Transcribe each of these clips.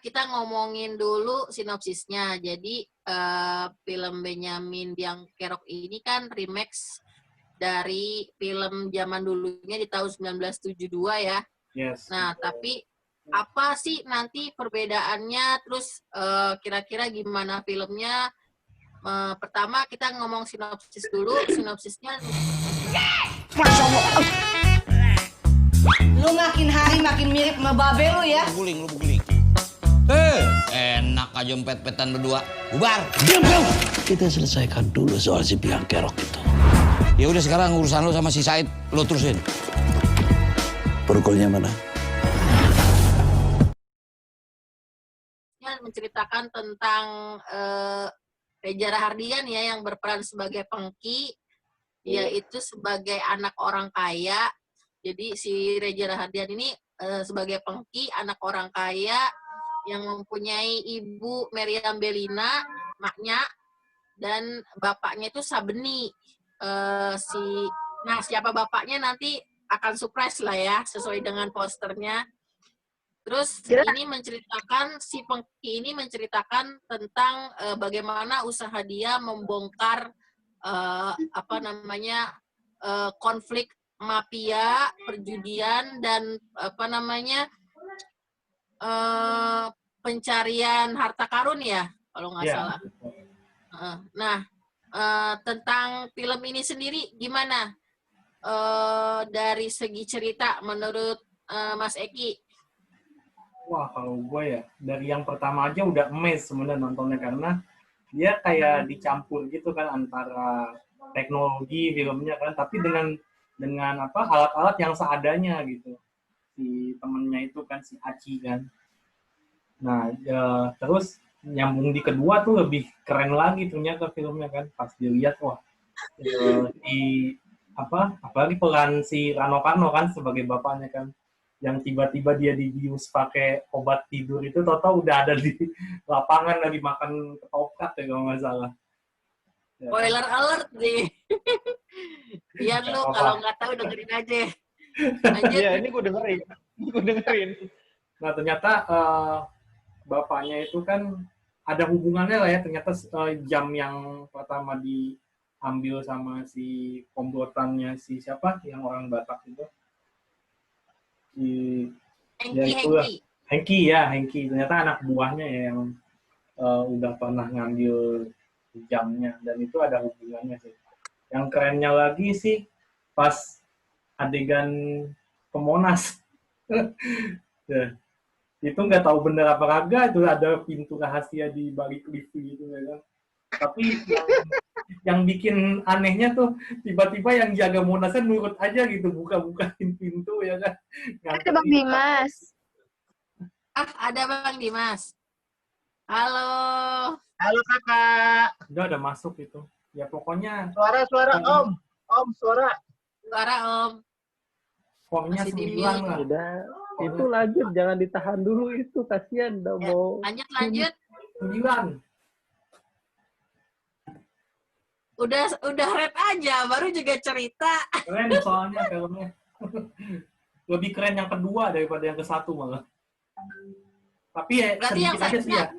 kita ngomongin dulu sinopsisnya. Jadi film Benyamin Biang Kerok ini kan remake dari film zaman dulunya di tahun 1972 ya. Yes. Nah, tapi apa sih nanti perbedaannya? Terus kira-kira gimana filmnya? Pertama kita ngomong sinopsis dulu. Sinopsisnya Masya Allah. Lu makin hari makin mirip sama babe lu ya. Lu guling. Enak aja empet-petan berdua. Bubar. Diam kau. Kita selesaikan dulu soal si Biang Kerok itu. Ya udah sekarang urusan lu sama si Said lu terusin. Prokolnya mana? menceritakan tentang Reza Rahardian ya yang berperan sebagai Pengki, yaitu sebagai anak orang kaya. Jadi si Reza Rahardian ini sebagai Pengki, anak orang kaya yang mempunyai ibu Meriam Belina, maknya, dan bapaknya itu Sabeni. Nah, siapa bapaknya nanti akan surprise lah ya, sesuai dengan posternya. Terus ini menceritakan, si Pengki ini menceritakan tentang bagaimana usaha dia membongkar konflik mafia, perjudian, dan pencarian harta karun ya, kalau nggak salah. Nah, tentang film ini sendiri gimana? Dari segi cerita menurut Mas Eki? Wah, kalau gue ya, dari yang pertama aja udah amazed sebenarnya nontonnya, karena dia kayak dicampur gitu kan antara teknologi filmnya kan, tapi dengan alat-alat yang seadanya gitu. Si temennya itu kan, si Aci kan. Nah, terus nyambung di kedua tuh lebih keren lagi ternyata filmnya kan, pas dilihat wah, apalagi peran si Rano Karno kan sebagai bapaknya kan, yang tiba-tiba dia dibius pakai obat tidur itu, tau-tau udah ada di lapangan lagi makan ketoprak ya kalau nggak salah. Spoiler alert nih. Biar lu kalau nggak tahu dengerin aja. Iya, ini gue dengerin. Nah, ternyata bapaknya itu kan ada hubungannya lah ya, ternyata jam yang pertama diambil sama si komplotannya si siapa, yang orang Batak itu. Hengki. Ternyata anak buahnya ya yang udah pernah ngambil jamnya, dan itu ada hubungannya sih. Yang kerennya lagi sih pas adegan ke Monas. Ya. Itu nggak tahu bener apa kagak, itu ada pintu rahasia di balik lift gitu ya kan. Tapi yang bikin anehnya tuh tiba-tiba yang jaga Monasnya nurut aja gitu, buka-bukain pintu ya kan. Ada Bang Dimas. Ada Bang Dimas. Halo. Halo kakak. Udah ada masuk itu. Ya pokoknya. Suara Om. Om suara. Suara Om. Formnya 9 lah. Udah. Itu lanjut, jangan ditahan dulu itu, kasihan udah ya, mau. Lanjut. 9. Udah red aja, baru juga cerita. Keren soalnya filmnya. Lebih keren yang kedua daripada yang ke satu malah. Tapi ya sedikit aja sih ya.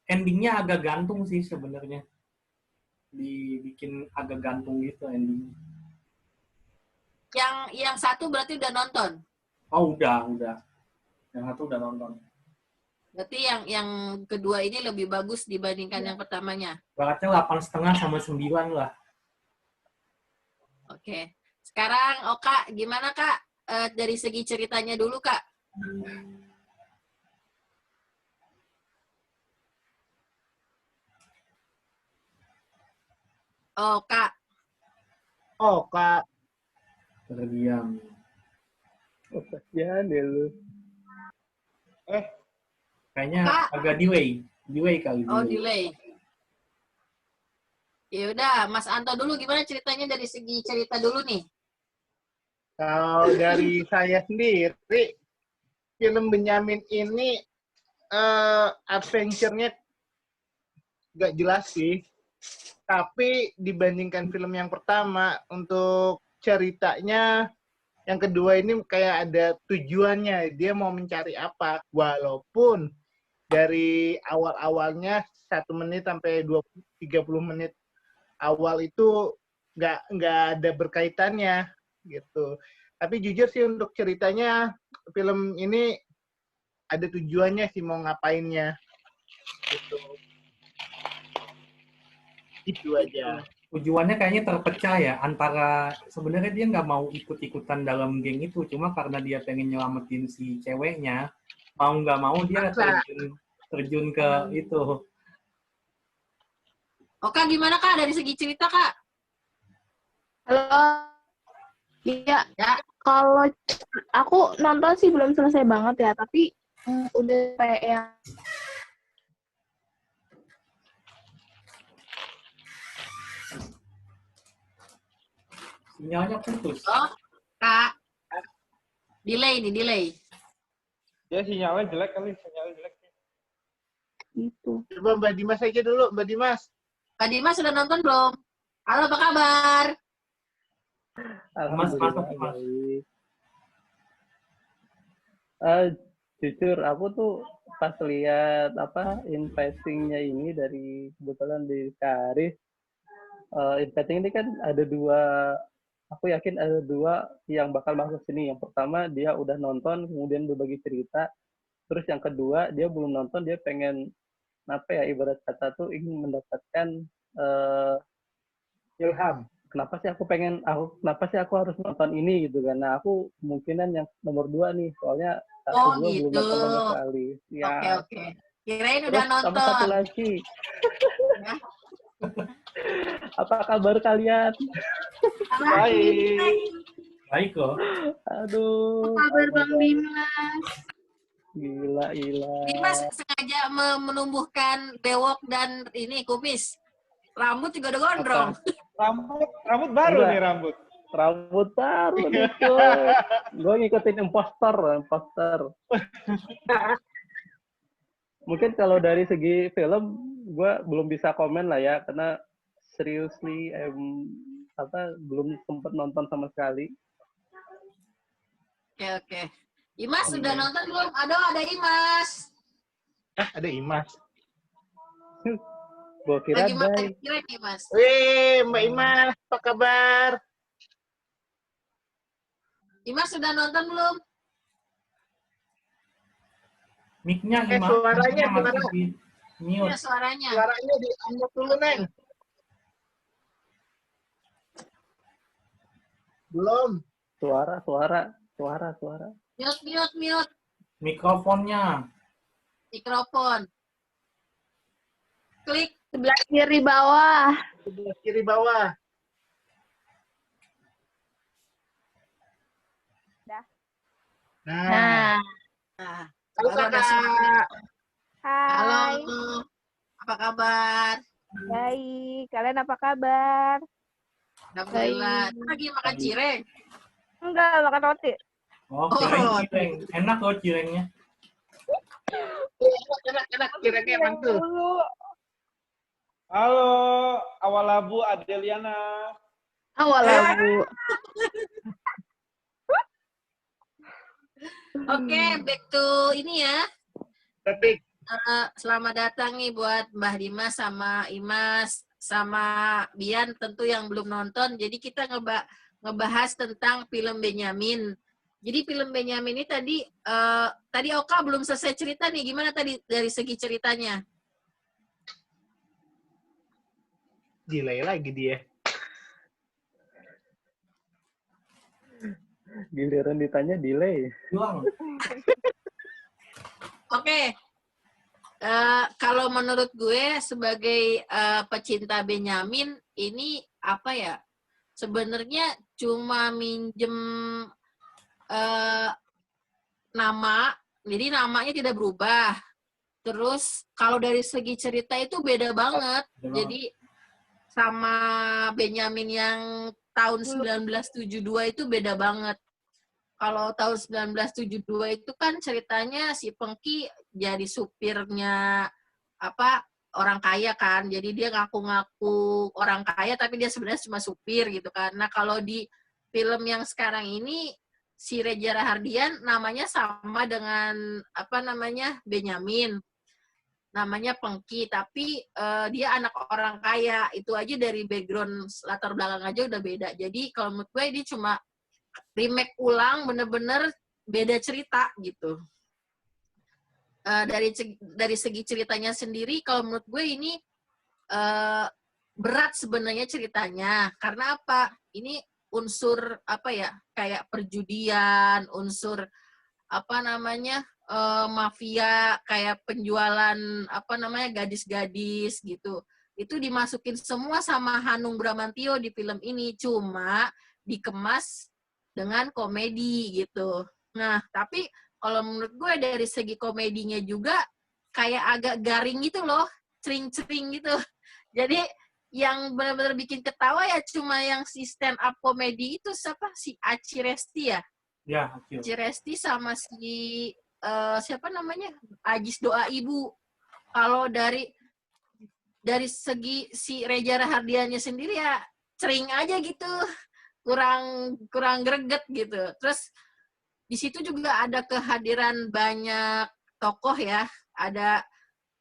Endingnya agak gantung sih sebenarnya. Dibikin agak gantung gitu endingnya. Yang satu berarti udah nonton? Oh udah. Yang satu udah nonton. Berarti yang kedua ini lebih bagus dibandingkan yang pertamanya? Baratnya 8,5 sama 9 lah. Oke. Sekarang Oka, gimana Kak? Dari segi ceritanya dulu Kak. Kak. Terdiam. Kasihan ya lu. Kayaknya agak delay kali. Delay. Ya udah, Mas Anto dulu gimana ceritanya dari segi cerita dulu nih? Kalau dari saya sendiri, film Benyamin ini adventure-nya nggak jelas sih. Tapi dibandingkan film yang pertama, untuk ceritanya, yang kedua ini kayak ada tujuannya. Dia mau mencari apa. Walaupun dari awal-awalnya 1 menit sampai 30 menit awal itu nggak ada berkaitannya gitu. Tapi jujur sih untuk ceritanya film ini ada tujuannya sih mau ngapainnya gitu. Itu aja. Tujuannya kayaknya terpecah ya, antara sebenarnya dia nggak mau ikut-ikutan dalam geng itu, cuma karena dia pengen nyelamatin si ceweknya, mau nggak mau dia terjun ke itu. Oke, gimana Kak dari segi cerita Kak? Halo. Iya, Ya. kalau aku nonton sih belum selesai banget ya, tapi udah kayak yang Sinyalnya putus. Oh, Kak. Delay nih, delay. Ya sinyalnya jelek kali, sinyalnya jelek. gitu. Coba Mbak Dimas aja dulu, Mbak Dimas. Kak Dimas sudah nonton belum? Halo, apa kabar? Mas, Alhamdulillah masuk, Mas. baik. Jujur aku tuh pas lihat inviting-nya ini dari kebetulan di Karis, inviting ini kan ada dua, aku yakin ada dua yang bakal masuk sini. Yang pertama dia udah nonton kemudian berbagi cerita, terus yang kedua dia belum nonton, dia pengen ibarat kata tuh ingin mendapatkan Ilham. kenapa sih aku harus nonton ini gitu kan. Nah aku kemungkinan yang nomor 2 nih, soalnya Oh, 1 2 belum gitu. nonton sama sekali ya. Oke. Kirain Terus udah sama satu nonton. lagi, Ya. apa kabar kalian? Baik. Baik kok. Aduh, Apa kabar Bang Dimas? gila. Dimas sengaja menumbuhkan bewok dan ini kumis. Rambut juga udah gondrong. Rambut baru Enggak. nih rambut. Rambut baru nih cuy. Gue ngikutin imposter. Mungkin kalau dari segi film, gue belum bisa komen lah ya, karena seriously belum sempat nonton sama sekali. Oke. Imas sudah nonton belum? Ada Imas. Ada Imas. Gue kira Bagaimana Dai. kira Imas? Wih, Mbak Imas, apa kabar? Imas sudah nonton belum? Mic-nya Suaranya masih gimana? di mute. Ya, suaranya. Suaranya di-unmute dulu, Neng. Belum. Suara. Mute. Mikrofonnya. Mikrofon. Klik. Sebelah kiri bawah. Sebelah kiri bawah. Nah. Nah, Nah, Halo, baru ada Kakak. suara. Halo. hai. Apa kabar? Baik. Kalian apa kabar? Alhamdulillah. Baik. Lagi makan cireng. Enggak, makan roti. Oh, Oh. cireng. Enak loh cirengnya. Enak. Kira-kira emang tuh. Halo, Awalabu Adeliana. Awal lagu. Oke, back to ini ya. Topik. Selamat datang nih buat Mbah Dimas sama Imas sama Bian tentu yang belum nonton. Jadi kita ngebahas tentang film Benyamin. Jadi film Benyamin ini tadi Oka belum selesai cerita nih. Gimana tadi dari segi ceritanya? Delay lagi dia. Giliran ditanya delay. Jual. Oke. Kalau menurut gue sebagai pecinta Benyamin ini apa ya? Sebenarnya cuma minjem nama, jadi namanya tidak berubah. Terus kalau dari segi cerita itu beda banget. Jadi sama Benyamin yang tahun 1972 itu beda banget. Kalau tahun 1972 itu kan ceritanya si Pengki jadi supirnya orang kaya kan. Jadi dia ngaku-ngaku orang kaya tapi dia sebenarnya cuma supir gitu kan. Nah, kalau di film yang sekarang ini si Reza Rahardian namanya sama dengan Benyamin. namanya Pengki, tapi dia anak orang kaya. Itu aja dari background latar belakang aja udah beda. Jadi kalau menurut gue ini cuma remake ulang, bener-bener beda cerita gitu. Dari segi ceritanya sendiri, kalau menurut gue ini berat sebenarnya ceritanya. Karena apa? Ini unsur apa ya? Kayak perjudian, unsur apa namanya? Mafia, kayak penjualan apa namanya gadis-gadis gitu. Itu dimasukin semua sama Hanung Bramantyo di film ini, cuma dikemas dengan komedi gitu. Nah, tapi kalau menurut gue dari segi komedinya juga kayak agak garing gitu loh, cering-cering gitu. Jadi yang benar-benar bikin ketawa ya cuma yang si stand up komedi itu siapa? Si Aci Resti ya? Ya, Aci Resti sama si siapa namanya? Ajis Doa Ibu. Kalau dari segi si Reza Rahardiannya sendiri ya cering aja gitu. Kurang greget gitu. Terus di situ juga ada kehadiran banyak tokoh ya. Ada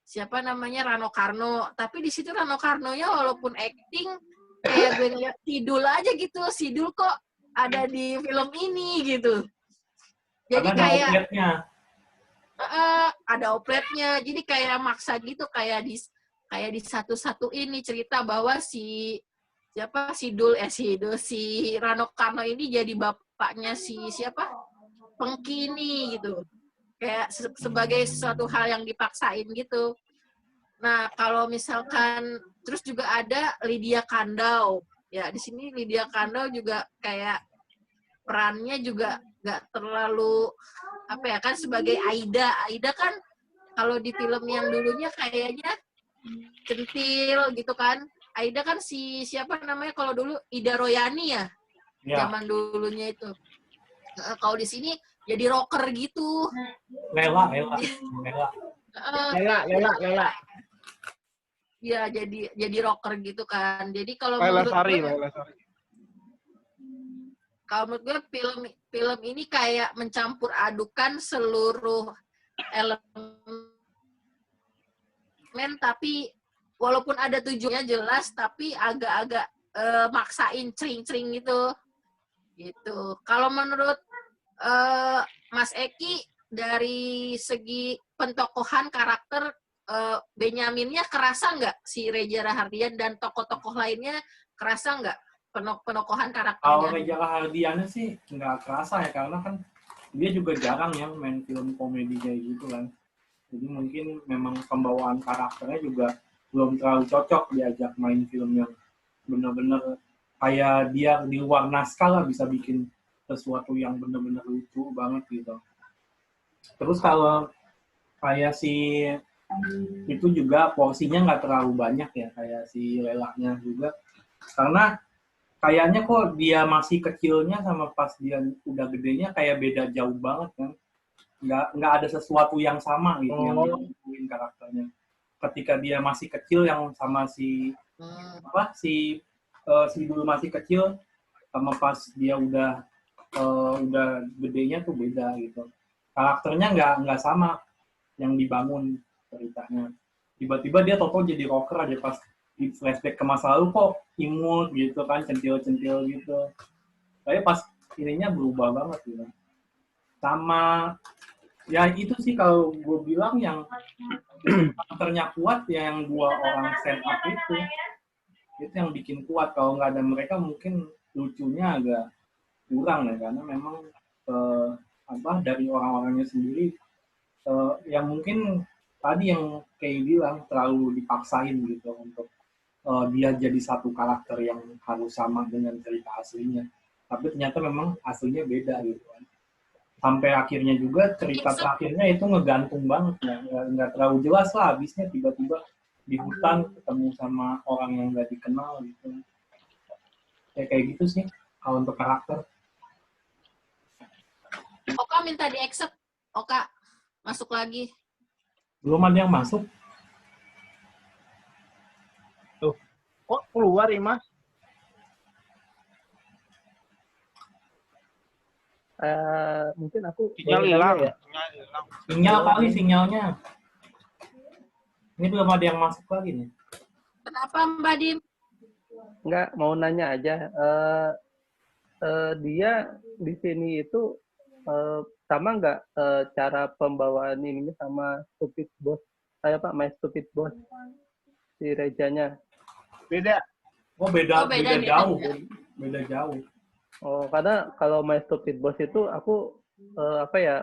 siapa namanya Rano Karno. Tapi di situ Rano Karnonya walaupun acting kayak gue ngeliat Sidul aja gitu. Sidul kok ada di film ini gitu. Jadi karena ada kayak outletnya. ada opletnya, jadi kayak maksa gitu, kayak di satu-satu ini cerita bahwa si Rano Karno ini jadi bapaknya si siapa Pengki ini gitu, kayak sebagai sesuatu hal yang dipaksain gitu. Nah kalau misalkan terus juga ada Lydia Kandau ya, di sini Lydia Kandau juga kayak perannya juga nggak terlalu apa ya, kan sebagai Aida kan kalau di film yang dulunya kayaknya centil gitu kan. Aida kan si siapa namanya kalau dulu Ida Royani ya, zaman dulunya itu. Kalau di sini jadi rocker gitu. Lela. Ya jadi rocker gitu kan. Jadi kalau Lela menurut Sari. kalau menurut gue film ini kayak mencampur adukan seluruh elemen, tapi walaupun ada tujuannya jelas tapi agak-agak maksain cering-cering gitu. Kalau menurut Mas Eki dari segi pentokohan karakter Benyaminnya kerasa nggak si Reza Rahardian dan tokoh-tokoh lainnya kerasa nggak penokohan Kalau karakternya? Reza Rahardiannya sih nggak kerasa ya, karena kan dia juga jarang yang main film komedi kayak gitu kan. Jadi mungkin memang pembawaan karakternya juga belum terlalu cocok diajak main film yang bener-bener kayak dia di luar naskah lah, bisa bikin sesuatu yang bener-bener lucu banget gitu. Terus kalau kayak si itu juga porsinya nggak terlalu banyak ya, kayak si Lelaknya juga. Karena kayaknya kok dia masih kecilnya sama pas dia udah gedenya kayak beda jauh banget kan. Nggak ada sesuatu yang sama gitu yang dilakuin karakternya. Ketika dia masih kecil yang sama si dulu masih kecil sama pas dia udah gedenya tuh beda gitu. Karakternya nggak sama yang dibangun ceritanya. Tiba-tiba dia total jadi rocker aja pas di flashback ke masa lalu kok imut gitu kan, centil-centil gitu. Tapi pas ininya berubah banget gitu. Sama ya itu sih kalau gue bilang yang karakternya kuat ya yang dua orang stand up itu yang bikin kuat. Kalau nggak ada mereka mungkin lucunya agak kurang ya, karena memang dari orang-orangnya sendiri yang mungkin tadi yang kayak bilang terlalu dipaksain gitu untuk dia jadi satu karakter yang harus sama dengan cerita aslinya. Tapi ternyata memang aslinya beda gitu kan. Sampai akhirnya juga cerita terakhirnya itu ngegantung banget ya. Nggak terlalu jelas lah habisnya, tiba-tiba di hutan ketemu sama orang yang nggak dikenal gitu. Kayak gitu sih kalau untuk karakter. Oka minta di-accept. Oka, masuk lagi. Belum ada yang masuk. Kok keluar Imas? Mungkin aku Sinyal hilang. ya. Sinyalnya. Ini belum ada yang masuk lagi nih. Kenapa Mbak Dim? Enggak, mau nanya aja. Dia di sini itu sama nggak cara pembawaan ininya sama Stupid Boss? Pak, My Stupid Boss si Rejanya. Beda. Oh beda, Oh, beda, beda beda. jauh. Beda jauh. Oh, karena kalau My Stupid Boss itu aku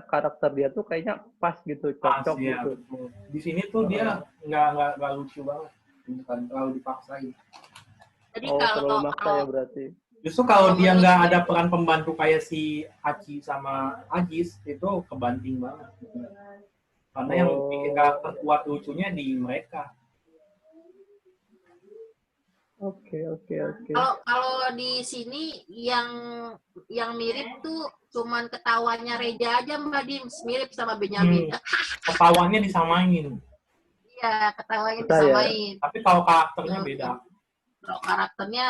karakter dia tuh kayaknya pas gitu, cocok Ya, gitu. betul. Di sini tuh dia nggak lucu banget. Bukan terlalu dipaksain. Jadi Oh, terlalu kalau maksa ya berarti. Justru kalau dia menurut nggak gue- ada peran pembantu kayak si Hachi sama Ajis, itu kebanting banget. Karena yang bikin karakter kuat lucunya di mereka. Oke. Kalau di sini yang mirip tuh cuman ketawanya Reja aja Mbak Dim, mirip sama Benyamin. Ketawanya disamain. Iya, ketawanya Kita ya. disamain. Tapi kalau karakternya beda. Kalau karakternya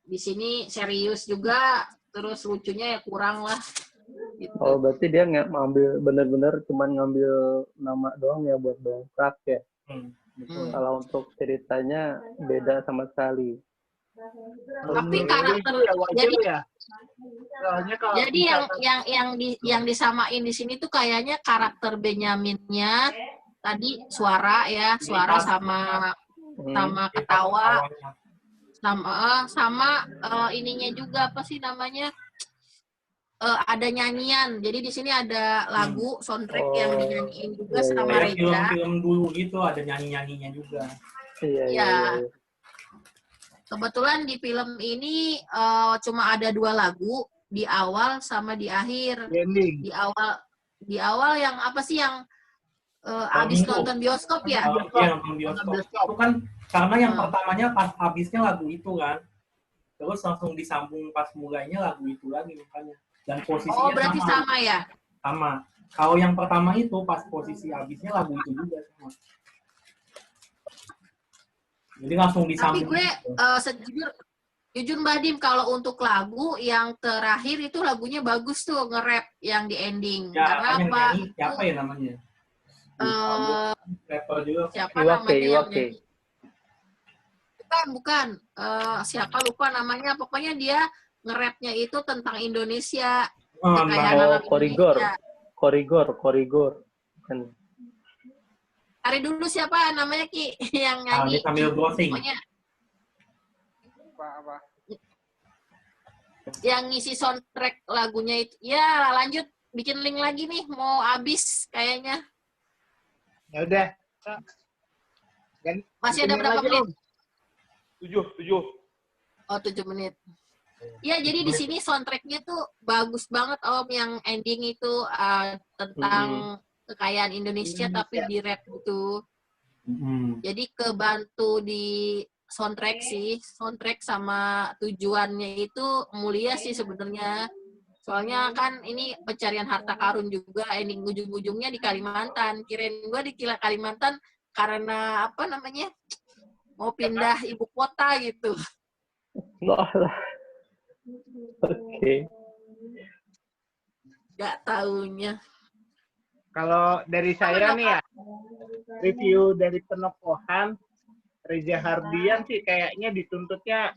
di sini serius juga, terus lucunya ya kurang lah. Gitu. Oh, berarti dia ngambil bener-bener cuman ngambil nama doang ya buat dongkrak ya. Betul. Kalau untuk ceritanya beda sama sekali. Tapi Menurut karakter gue ya wajar jadi ya. Soalnya kalau jadi misalkan- yang disamain di sini tuh kayaknya karakter Benyaminnya tadi suara sama ketawa sama ininya juga apa sih namanya ada nyanyian. Jadi di sini ada lagu soundtrack yang dinyanyiin juga Iya, sama Kayak Reza. film-film dulu gitu, ada nyanyi-nyanyinya juga. Iya. Kebetulan di film ini cuma ada 2 lagu, di awal sama di akhir. Ending. Di awal yang apa sih yang abis Minggu. nonton bioskop ya? Iya, nonton bioskop. Itu kan karena yang pertamanya pas habisnya lagu itu kan. Terus langsung disambung pas mulainya lagu itu lagi makanya. Dan posisinya Oh, berarti sama ya? sama. Kalau yang pertama itu pas posisi habisnya lagu itu juga sama. Jadi langsung Tapi disambung. gue jujur Mbak Dim, kalau untuk lagu yang terakhir itu lagunya bagus tuh, nge-rap yang di ending. Ya, Karena yang apa? nyanyi siapa ya namanya? Rapper juga. Siapa Iwake, namanya yang Iwake. nyanyi? Bukan. Siapa lupa namanya. Pokoknya dia nge-rapnya itu tentang Indonesia. Kekayaan alam Korigor. Indonesia. Korigor. Kan. Cari dulu siapa namanya Ki yang nyanyi. Ini sambil browsing. Pokoknya yang ngisi soundtrack lagunya itu. Ya, lanjut bikin link lagi nih, mau habis kayaknya. Ya udah. Masih ada berapa menit? 7. Oh, 7 menit. Ya, jadi di sini soundtracknya tuh bagus banget Om, yang ending itu tentang kekayaan Indonesia tapi di rap gitu. Jadi kebantu di soundtrack sama tujuannya itu mulia sih sebenarnya. Soalnya kan ini pencarian harta karun juga, ending ujung-ujungnya di Kalimantan. Kirain gua di Kalimantan karena apa namanya? Mau pindah ibu kota gitu. Lah. Oke. Gak taunya. Kalau dari saya nih ya, review dari penokohan Reza Hardian sih kayaknya dituntutnya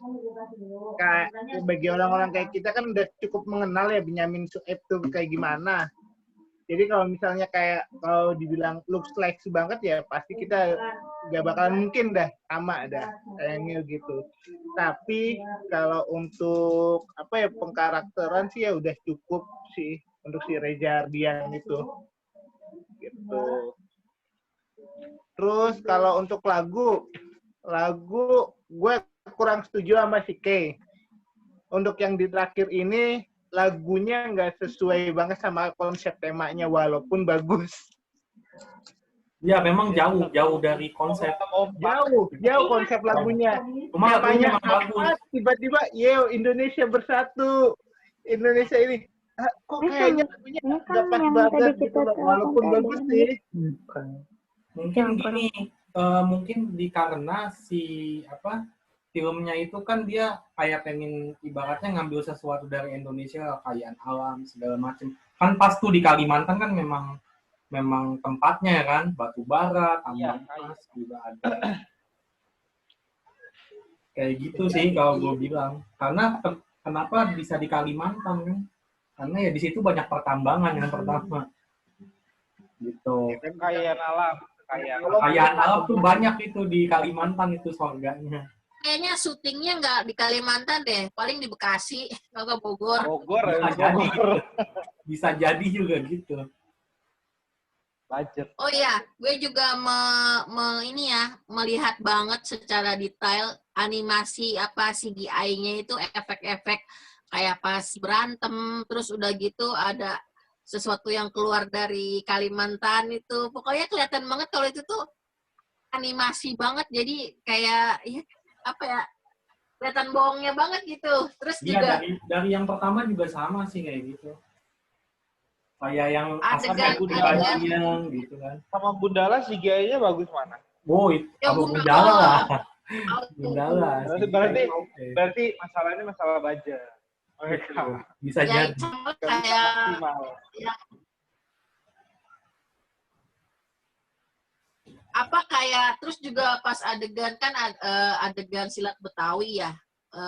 kayak bagi orang-orang kayak kita kan udah cukup mengenal ya Benyamin Sueb tuh kayak gimana. Jadi kalau misalnya kayak kalau dibilang looks like banget ya pasti kita gak bakalan mungkin dah sama dah kayaknya gitu. Tapi kalau untuk apa ya pengkarakteran sih ya udah cukup sih untuk si Reza Hardian itu. Gitu. Terus kalau untuk lagu gue kurang setuju sama si Kay. Untuk yang di terakhir ini lagunya nggak sesuai banget sama konsep temanya walaupun bagus. Ya memang jauh dari konsep. Jauh konsep lagunya. Cuma lagunya Temanya memang bagus. tiba-tiba Indonesia bersatu. Indonesia ini kok kayaknya lagunya nggak pas banget gitu loh. Walaupun bagus sih. Mungkin gini, mungkin karena filmnya itu kan dia kayak pengen ibaratnya ngambil sesuatu dari Indonesia, kekayaan alam segala macam. Kan pas tuh di Kalimantan kan memang memang tempatnya ya kan, batu bara, Iya, tambang emas juga ada. Kayak gitu sih kalau gue bilang. Karena kenapa bisa di Kalimantan kan? Karena ya di situ banyak pertambangan yang pertama. Gitu. kekayaan alam, Kekayaan alam tuh banyak itu di Kalimantan itu surganya. Kayaknya syutingnya nggak di Kalimantan deh, paling di Bekasi atau Bogor. Bogor Bisa ya, jadi, Bogor. bisa jadi juga gitu. Budget. Oh iya, gue juga ini ya, melihat banget secara detail animasi apa CGI-nya itu efek-efek kayak pas berantem, terus udah gitu ada sesuatu yang keluar dari Kalimantan itu. Pokoknya kelihatan banget kalau itu tuh animasi banget, jadi kayak ya, apa ya, kelihatan bohongnya banget gitu. Terus Iya, juga dari yang pertama juga sama sih kayak gitu. Kayak yang adegan gitu kan. Sama Gundala CGI-nya bagus mana? Oh, itu Ya, sama Gundala lah. Oh, Gundala. Berarti masalahnya masalah budget. Mereka Bisa ya, jadi. sama kayak maksimal. apa kayak terus juga pas adegan kan adegan silat Betawi ya,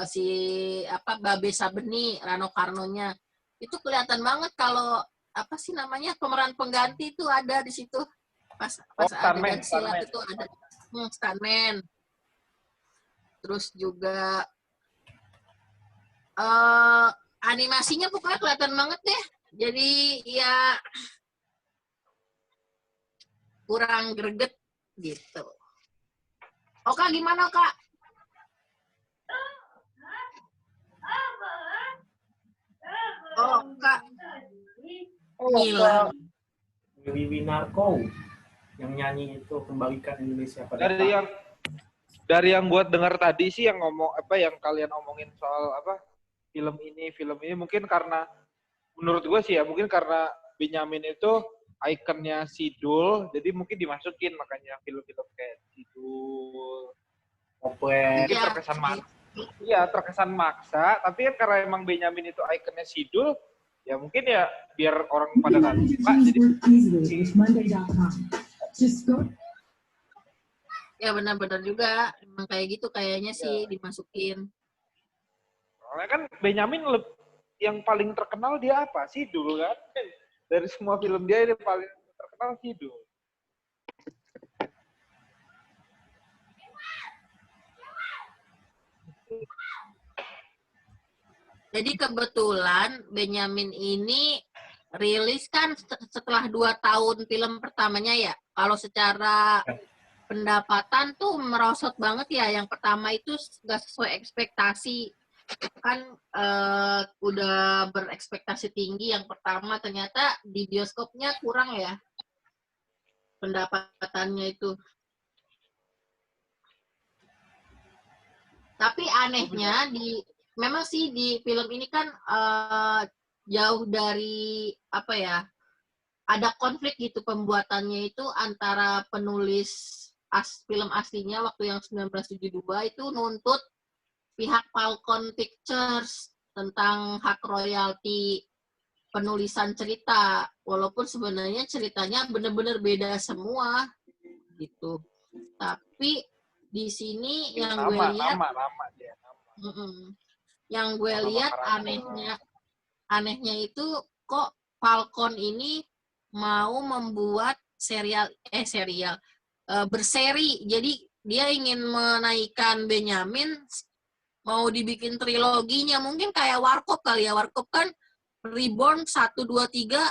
si apa Babe Sabeni Rano Karnonya itu kelihatan banget kalau apa sih namanya pemeran pengganti itu ada di situ pas adegan silat itu ada stuntman. Terus juga animasinya pokoknya kelihatan banget deh, jadi ya kurang greget gitu. Oka gimana Kak? Oh Kak. Gila. Willy Winarko yang nyanyi itu Kembalikan Indonesia pada Dari yang buat dengar tadi sih yang ngomong apa yang kalian omongin soal apa film ini mungkin karena menurut gue sih ya mungkin karena Benyamin itu ikonnya Sidul, jadi mungkin dimasukin makanya film-film kayak Sidul. Oplet. Mungkin terkesan maksa. Iya, terkesan maksa, tapi kan karena emang Benyamin itu ikonnya Sidul, ya mungkin ya biar orang pada tahu suka jadi Ya benar-benar juga, emang kayak gitu kayaknya sih dimasukin. Soalnya kan Benyamin yang paling terkenal dia apa? Sidul kan? Dari semua film dia ini paling terkenal Sidul. Jadi kebetulan Benyamin ini rilis kan setelah 2 tahun film pertamanya ya. Kalau secara pendapatan tuh merosot banget ya. Yang pertama itu nggak sesuai ekspektasi. Kan udah berekspektasi tinggi yang pertama, ternyata di bioskopnya kurang ya pendapatannya itu. Tapi anehnya memang sih di film ini kan jauh dari apa ya, ada konflik gitu pembuatannya itu antara penulis film aslinya waktu yang 1972 itu nuntut pihak Falcon Pictures tentang hak royalti penulisan cerita, walaupun sebenarnya ceritanya benar-benar beda semua gitu. Tapi di sini yang gue lihat yang gue lihat anehnya itu kok Falcon ini mau membuat berseri. Jadi dia ingin menaikkan Benyamin, mau dibikin triloginya, mungkin kayak Warkop kali ya. Warkop kan Reborn 1, 2, 3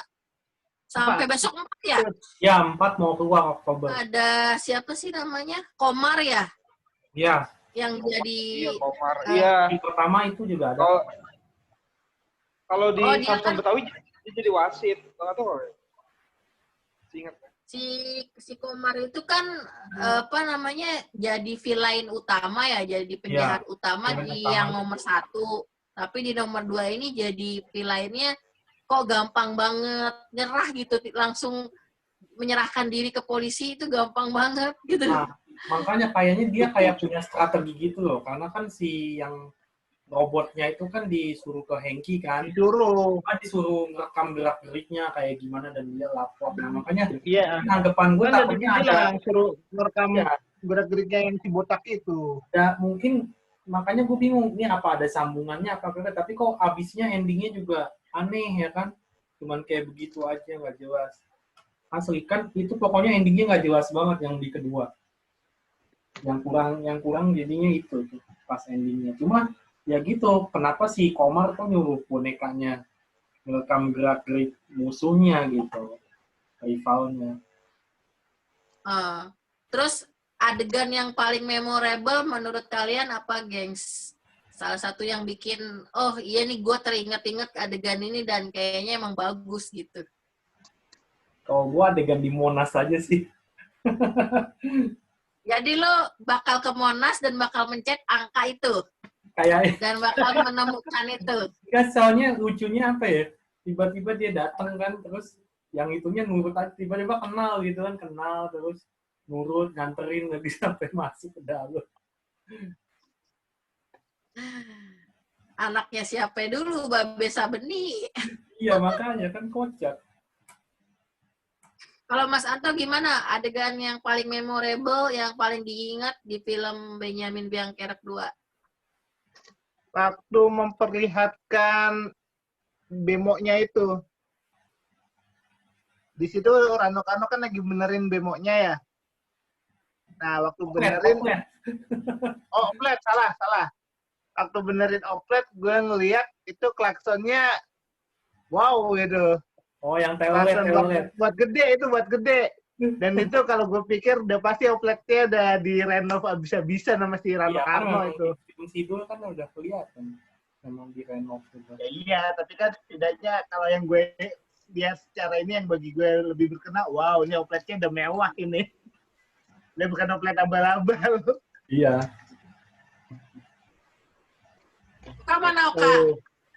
sampai besok 4 ya? Ya, 4 mau keluar Oktober. Ada siapa sih namanya? Komar ya? Iya. Yang jadi Komar. Iya. Di pertama itu juga ada. Kalau di Samson Betawi dia jadi wasit. Enggak tahu. Ingat. Si Komar itu kan apa namanya, jadi villain utama ya, jadi penjahat utama di yang nomor 1. Tapi di nomor 2 ini jadi villainnya kok gampang banget nyerah gitu, langsung menyerahkan diri ke polisi itu gampang banget gitu. Nah, makanya kayaknya dia kayak punya strategi gitu loh, karena kan si yang robotnya itu kan disuruh ke Hengki kan, disuruh ngerekam gerak-geriknya kayak gimana dan dia lapor. Nah, makanya Iya. anggapan gue Kan tadi takutnya ada bilang suruh ngerekam ya, gerak-geriknya yang si botak itu. ya mungkin makanya gue bingung ini apa ada sambungannya apa enggak, tapi kok abisnya endingnya juga aneh ya kan, cuman kayak begitu aja nggak jelas. Asli kan itu pokoknya endingnya nggak jelas banget yang di kedua. Yang kurang jadinya itu tuh pas endingnya. Cuma ya gitu, kenapa si Komar tuh nyuruh bonekanya ngerekam gerak-gerik musuhnya gitu, rivalnya. Terus adegan yang paling memorable menurut kalian apa, gengs? Salah satu yang bikin, oh iya nih gue teringat-ingat adegan ini dan kayaknya emang bagus gitu. Kalau gue adegan di Monas aja sih. Jadi lo bakal ke Monas dan bakal mencet angka itu. Kayak Dan bakal menemukan itu. kan soalnya lucunya apa ya? Tiba-tiba dia datang kan, terus yang itunya nurut, tiba-tiba kenal gitu kan, kenal terus nurut, nganterin lagi sampai masuk ke dalam. Anaknya siapa dulu, Babe Sabeni. Iya makanya kan kocak. Kalau Mas Anto gimana? Adegan yang paling memorable, yang paling diingat di film Benyamin Biangkerok 2? Waktu memperlihatkan bemoknya itu. Di situ Rano Karno kan lagi benerin bemoknya ya. Nah, waktu benerin oplet, salah. Waktu benerin oplet, gue ngeliat itu klaksonnya wow gitu. Oh, yang Klakson telolet. buat gede. Dan itu kalau gue pikir udah pasti opletnya udah direnov abis-abisan sama si Rano Iya, Karno kan itu. film Sidul kan udah kelihatan memang direnov gitu. Ya, iya, tapi kan setidaknya kalau yang gue lihat secara ini yang bagi gue lebih berkenan, wow ini opletnya udah mewah ini. Udah bukan oplet abal-abal. Iya. Oka mana Oka?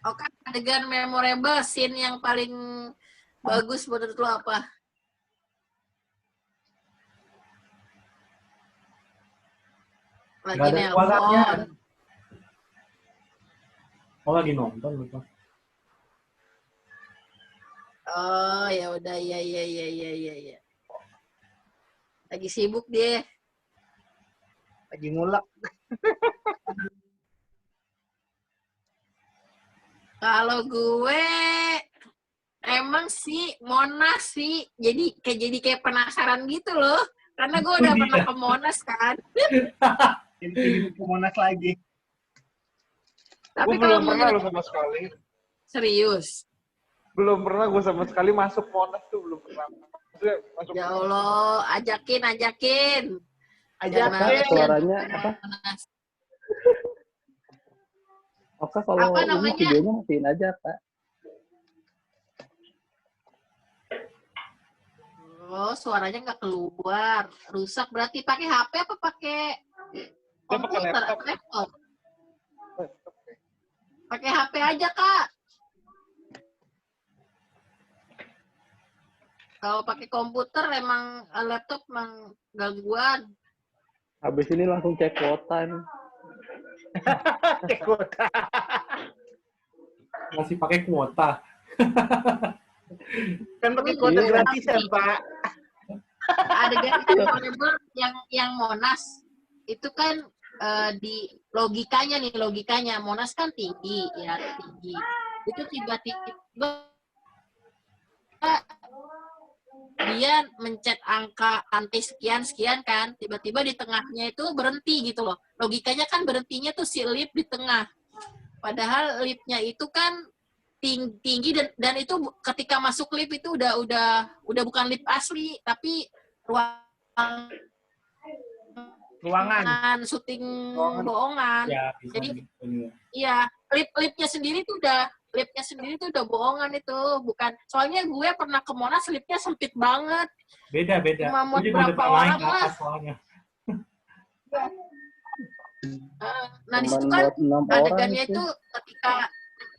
Oka adegan memorable, scene yang paling bagus menurut lo apa? Lagi Nggak ada nelpon. suaranya. Oh, lagi nonton lupa. Oh, ya udah, iya. Lagi sibuk dia. Lagi ngulek. Kalau gue emang sih Monas sih, jadi kayak penasaran gitu loh. Karena gue udah pernah ke Monas kan. Jadi ke Monas lagi. Tapi Gue kalau belum pernah menurut lo sama sekali. serius. Belum pernah gue sama sekali masuk Monas tuh, belum pernah. Maksudnya masuk Ya Allah, ajakin. Ajakin. Suaranya apa? Oke, kalau Apa ini namanya? videonya matiin aja, Kak. Oh, suaranya nggak keluar. Rusak berarti pakai HP apa pakai Dia pakai komputer? laptop. Pakai HP aja, Kak. Kalau pakai komputer emang laptop emang gangguan. Habis ini langsung cek kuota nih. Cek kuota. Masih pakai kuota. Kan pakai kuota Iya. gratisan, Pak. Adegan memorable yang Monas itu kan di logikanya Monas kan tinggi. Itu tiba-tiba dia mencet angka lantai sekian kan, tiba-tiba di tengahnya itu berhenti gitu loh. Logikanya kan berhentinya tuh si lift di tengah. Padahal liftnya itu kan tinggi dan itu ketika masuk lift itu udah bukan lift asli, tapi ruangan syuting bohongan. Ya, Jadi iya, liftnya sendiri tuh udah bohongan itu, bukan. Soalnya gue pernah ke Monas, liftnya sempit banget. Beda. Cuma mau Gue juga berapa udah naik orang ke lah. atas soalnya. Nah di situ Cuman kan buat 6 orang adegannya sih. itu ketika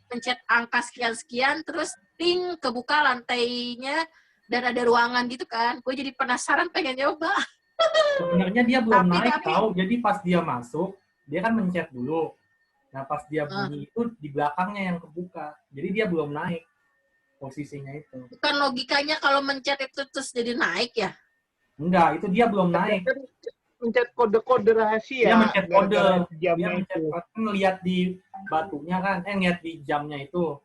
pencet angka sekian terus ting kebuka lantainya dan ada ruangan gitu kan. Gue jadi penasaran pengen nyoba. Sebenarnya dia belum Tapi- naik tahu. Jadi pas dia masuk, dia kan mencet dulu. Nah pas dia bunyi itu di belakangnya yang kebuka. Jadi dia belum naik posisinya itu. Bukan logikanya kalau mencet itu terus jadi naik ya? Enggak, itu dia belum naik. Kan mencet kode-kode rahasia. Dia mencet kode. gara-gara Dia jamnya mencet itu. kode. Kan lihat di batunya kan, lihat di jamnya itu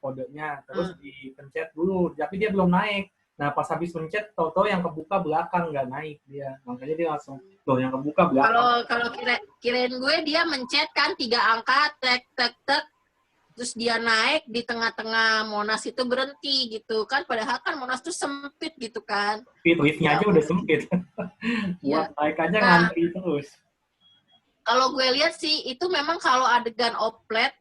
kodenya. Terus dipencet dulu, tapi dia belum naik. Nah pas habis mencet, tahu-tahu yang kebuka belakang nggak naik dia. Makanya dia langsung, loh yang kebuka belakang. Kalau kirain gue dia mencet kan 3 angka, tek tek tek, terus dia naik di tengah-tengah Monas itu berhenti gitu kan, padahal kan Monas tuh sempit gitu kan. Liftnya aja udah sempit. Buat naik aja ngantri terus. Kalau gue lihat sih itu memang kalau adegan oplet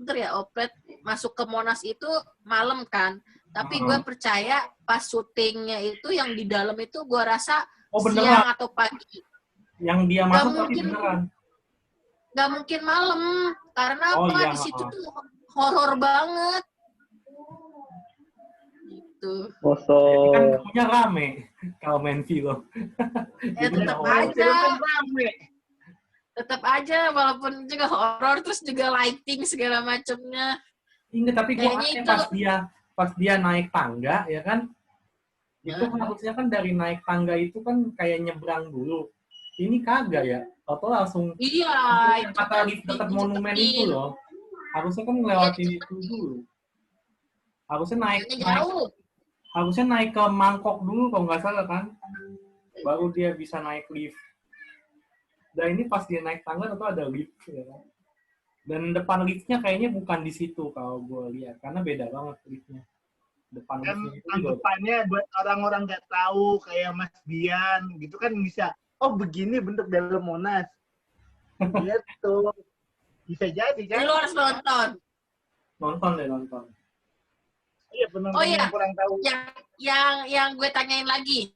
bener ya, oplet masuk ke Monas itu malam kan. Tapi gue percaya pas syutingnya itu yang di dalam itu gue rasa siang atau pagi. Yang dia masuk tapi beneran. Gak mungkin malam karena di situ tuh horor banget. Gitu. Jadi kan punya rame kalau main film. Tetap aja. Tetap aja walaupun juga horor terus juga lighting segala macamnya. Enggak, tapi gue pas dia naik tangga ya kan, itu harusnya kan dari naik tangga itu kan kayak nyebrang dulu. Ini kagak ya, atau langsung itu kata lift dekat monumen itu loh. Harusnya kan ngelewatin itu dulu. Harusnya naik ke mangkok dulu kalau nggak salah kan, baru dia bisa naik lift. Dan ini pas dia naik tangga atau ada lift ya kan. Dan depan liftnya kayaknya bukan di situ kalau gue lihat, karena beda banget liftnya. Depan liftnya itu depannya buat orang-orang nggak tahu kayak Mas Dian gitu kan bisa, oh begini bentuk dalam Monas. Gitu. Bisa jadi kan? Lu harus nonton. Nonton. Iya, penonton yang kurang tahu. Yang gue tanyain lagi,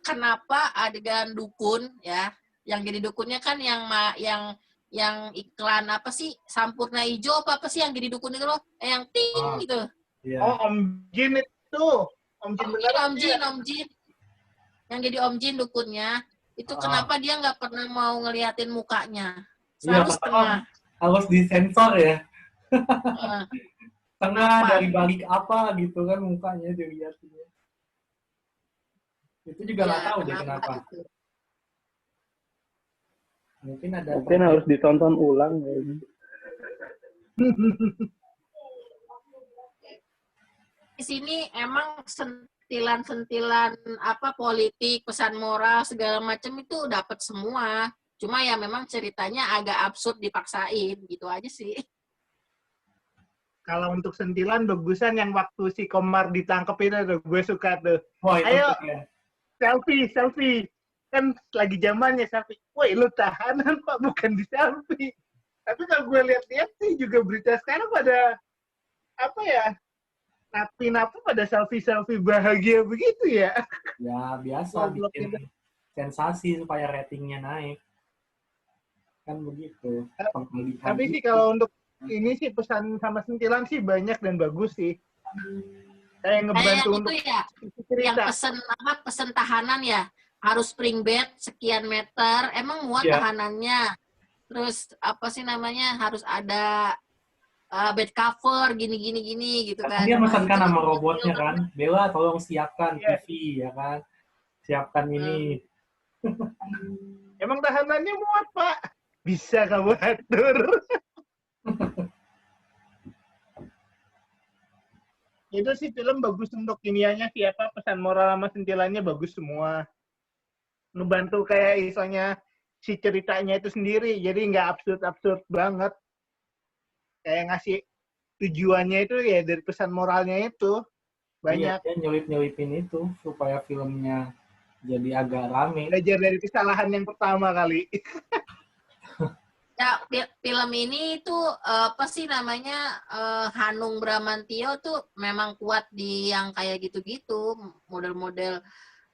kenapa adegan dukun ya? Yang jadi dukunnya kan yang iklan apa sih, Sampurna Ijo apa sih yang jadi dukun itu loh, yang ting gitu. Yeah. Oh, Om Jin itu. Om Jin. Om Jin. Yang jadi Om Jin dukunnya, itu kenapa dia nggak pernah mau ngeliatin mukanya? Selalu setengah. Harus disensor ya. Tengah dari balik apa gitu kan mukanya dilihatinnya. Itu juga nggak tahu deh kenapa. Gitu. Mungkin harus ditonton ulang ya. Di sini emang sentilan-sentilan apa politik, pesan moral segala macam itu dapat semua. Cuma ya memang ceritanya agak absurd dipaksain gitu aja sih. Kalau untuk sentilan bagusan yang waktu si Komar ditangkep itu gue suka tuh. Oh, ayo selfie. Kan lagi zamannya selfie. Woi, lu tahanan Pak, bukan di selfie. Tapi kalau gue lihat-lihat sih juga berita sekarang pada apa ya? Napi-napi pada selfie bahagia begitu ya. Ya, biasa bikin sensasi supaya ratingnya naik. Kan begitu. Tapi sih kalau untuk ini sih pesan sama sentilan sih banyak dan bagus sih. Kayak ngebantu untuk ya, yang pesen tahanan ya. Harus spring bed sekian meter, emang muat tahanannya. Terus apa sih namanya, harus ada bed cover gini gitu kan. Dia mesenkan sama robotnya kan, Bella tolong siapkan TV ya kan, siapkan ini. Emang tahanannya muat Pak, bisa kamu atur. Itu sih film bagus untuk iniannya siapa, pesan moral sama sentilannya bagus semua. Ngebantu kayak misalnya si ceritanya itu sendiri, jadi nggak absurd banget. Kayak ngasih tujuannya itu ya dari pesan moralnya itu banyak. Iya, nyelip-nyelipin itu supaya filmnya jadi agak rame. Belajar dari kesalahan yang pertama kali. Ya, film ini tuh apa sih namanya, Hanung Bramantyo tuh memang kuat di yang kayak gitu-gitu, model-model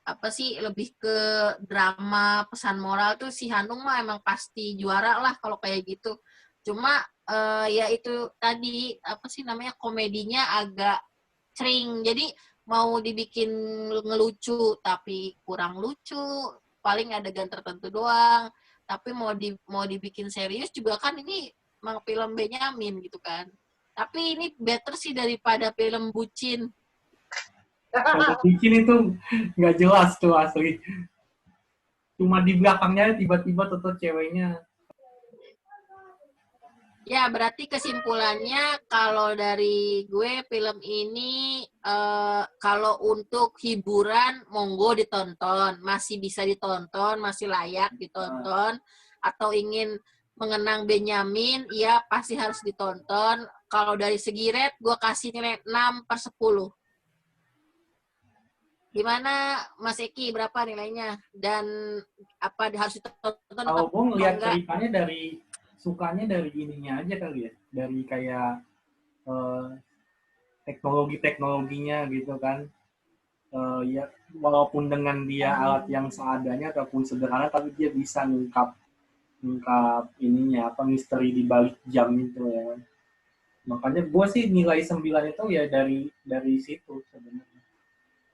apa sih, lebih ke drama pesan moral tuh si Hanung mah emang pasti juara lah kalau kayak gitu. Cuma ya itu tadi apa sih namanya, komedinya agak cring, jadi mau dibikin ngelucu tapi kurang lucu, paling adegan tertentu doang. Tapi mau dibikin serius juga kan ini film Benyamin gitu kan. Tapi ini better sih daripada film bucin. Kalau bikin itu nggak jelas tuh asli. Cuma di belakangnya tiba-tiba tuh ceweknya. Ya, berarti kesimpulannya kalau dari gue film ini kalau untuk hiburan monggo ditonton, masih bisa ditonton, masih layak ditonton. Atau ingin mengenang Benyamin, ya pasti harus ditonton. Kalau dari segi rate, gue kasih nilai 6/10. Gimana Mas Eki, berapa nilainya? Dan apa harus ditonton? Kalau gue ngeliat enggak? ceritanya sukanya dari ininya aja kali ya, dari kayak teknologinya gitu kan. Ya walaupun dengan dia alat yang seadanya ataupun sederhana, tapi dia bisa ngungkap ininya apa misteri di balik jam itu ya. Makanya gue sih nilai 9 itu ya dari situ sebenarnya.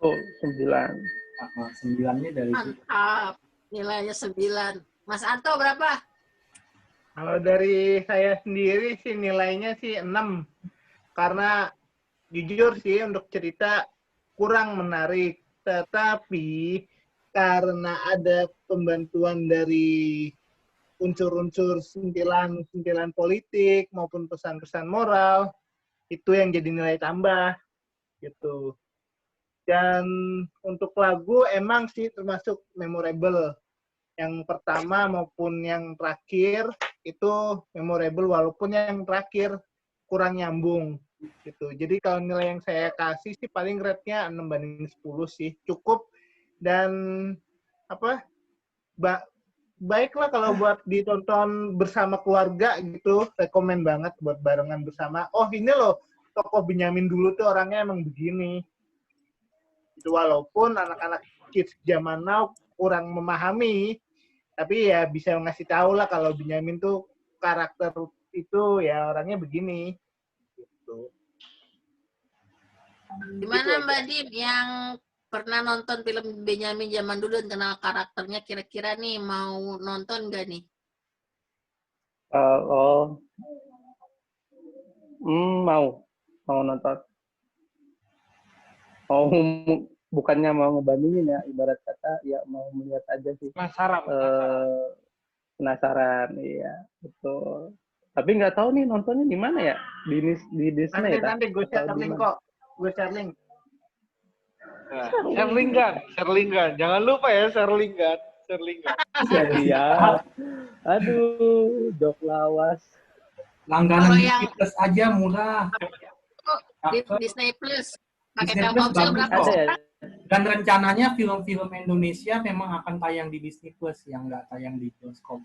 Oh, 9. 9-nya dari situ. Mantap. Nilainya 9. Mas Anto berapa? Kalau dari saya sendiri sih nilainya sih 6. Karena jujur sih untuk cerita kurang menarik. Tetapi karena ada pembantuan dari unsur-unsur sentilan politik maupun pesan-pesan moral, itu yang jadi nilai tambah gitu. Dan untuk lagu emang sih termasuk memorable. Yang pertama maupun yang terakhir itu memorable, walaupun yang terakhir kurang nyambung gitu. Jadi kalau nilai yang saya kasih sih paling rate-nya 6/10 sih, cukup. Dan apa baiklah kalau buat ditonton bersama keluarga gitu, rekomen banget buat barengan bersama. Oh ini loh tokoh Benyamin dulu tuh orangnya emang begini. Itu walaupun anak-anak kids zaman now kurang memahami, tapi ya bisa ngasih tahu lah kalau Benyamin tuh karakter itu ya orangnya begini. Gitu. Gimana Mbak Dim yang pernah nonton film Benyamin zaman dulu dan kenal karakternya, kira-kira nih mau nonton nggak nih? Mau nonton. Bukannya mau ngebandingin ya, ibarat kata ya mau melihat aja sih. Penasaran, iya betul. Tapi nggak tahu nih nontonnya di mana ya, di Disney. Nanti gue share link kok, gue share link. Share link kan. Jangan lupa ya share link kan. Iya. Aduh, jok lawas. Langganan Kalau Disney Plus aja murah. Disney Plus pakai Disney Plus Telkomsel bagus berapa kok. sih? Dan rencananya film-film Indonesia memang akan tayang di Disney Plus yang nggak tayang di bioskop.